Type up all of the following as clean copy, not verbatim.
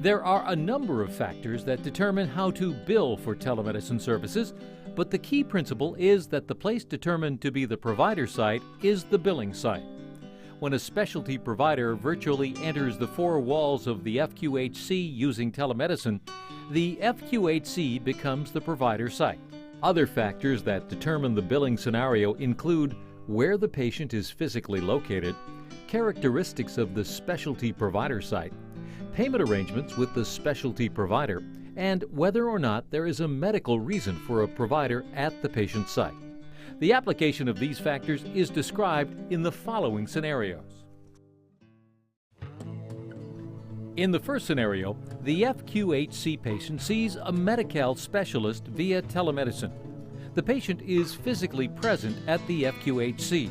There are a number of factors that determine how to bill for telemedicine services, but the key principle is that the place determined to be the provider site is the billing site. When a specialty provider virtually enters the four walls of the FQHC using telemedicine, the FQHC becomes the provider site. Other factors that determine the billing scenario include where the patient is physically located, characteristics of the specialty provider site, payment arrangements with the specialty provider, and whether or not there is a medical reason for a provider at the patient site. The application of these factors is described in the following scenarios. In the first scenario, the FQHC patient sees a Medi-Cal specialist via telemedicine. The patient is physically present at the FQHC.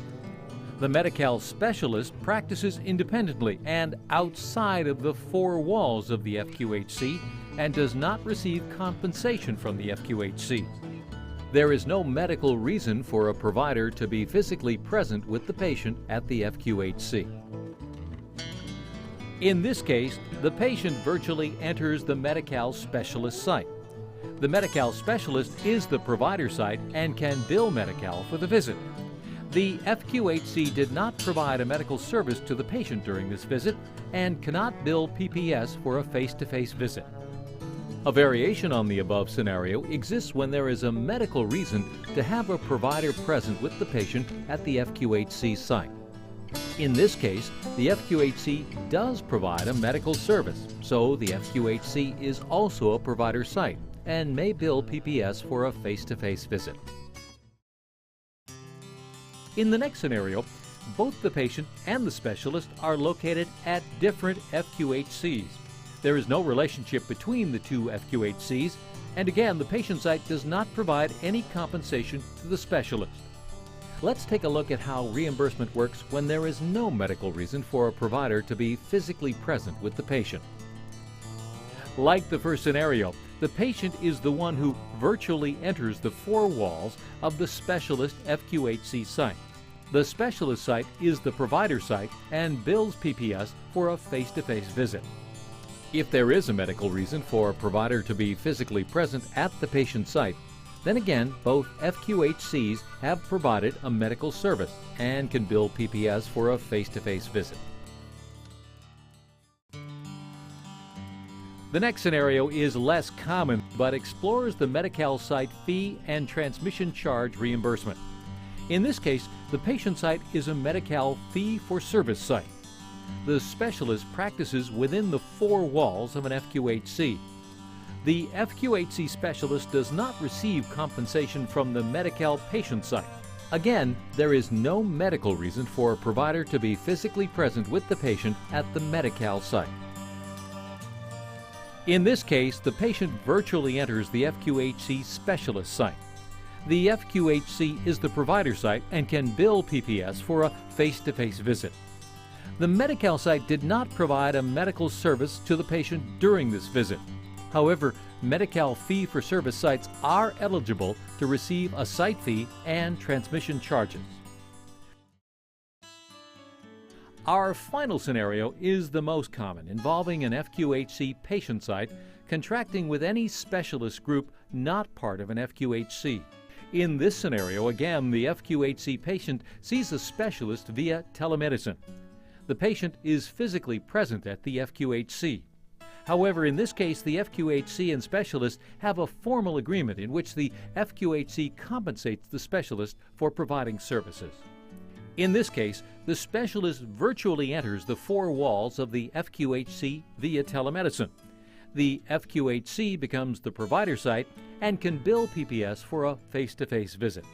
The Medi-Cal specialist practices independently and outside of the four walls of the FQHC and does not receive compensation from the FQHC. There is no medical reason for a provider to be physically present with the patient at the FQHC. In this case, the patient virtually enters the Medi-Cal specialist site. The Medi-Cal specialist is the provider site and can bill Medi-Cal for the visit. The FQHC did not provide a medical service to the patient during this visit and cannot bill PPS for a face-to-face visit. A variation on the above scenario exists when there is a medical reason to have a provider present with the patient at the FQHC site. In this case, the FQHC does provide a medical service, so the FQHC is also a provider site and may bill PPS for a face-to-face visit. In the next scenario, both the patient and the specialist are located at different FQHCs. There is no relationship between the two FQHCs, and again, the patient site does not provide any compensation to the specialist. Let's take a look at how reimbursement works when there is no medical reason for a provider to be physically present with the patient. Like the first scenario, the patient is the one who virtually enters the four walls of the specialist FQHC site. The specialist site is the provider site and bills PPS for a face-to-face visit. If there is a medical reason for a provider to be physically present at the patient site, then again, both FQHCs have provided a medical service and can bill PPS for a face-to-face visit. The next scenario is less common, but explores the Medi-Cal site fee and transmission charge reimbursement. In this case, the patient site is a Medi-Cal fee-for-service site. The specialist practices within the four walls of an FQHC. The FQHC specialist does not receive compensation from the Medi-Cal patient site. Again, there is no medical reason for a provider to be physically present with the patient at the Medi-Cal site. In this case, the patient virtually enters the FQHC specialist site. The FQHC is the provider site and can bill PPS for a face-to-face visit. The Medi-Cal site did not provide a medical service to the patient during this visit. However, Medi-Cal fee-for-service sites are eligible to receive a site fee and transmission charges. Our final scenario is the most common, involving an FQHC patient site contracting with any specialist group not part of an FQHC. In this scenario, again, the FQHC patient sees a specialist via telemedicine. The patient is physically present at the FQHC. However, in this case, the FQHC and specialist have a formal agreement in which the FQHC compensates the specialist for providing services. In this case, the specialist virtually enters the four walls of the FQHC via telemedicine. The FQHC becomes the provider site and can bill PPS for a face-to-face visit.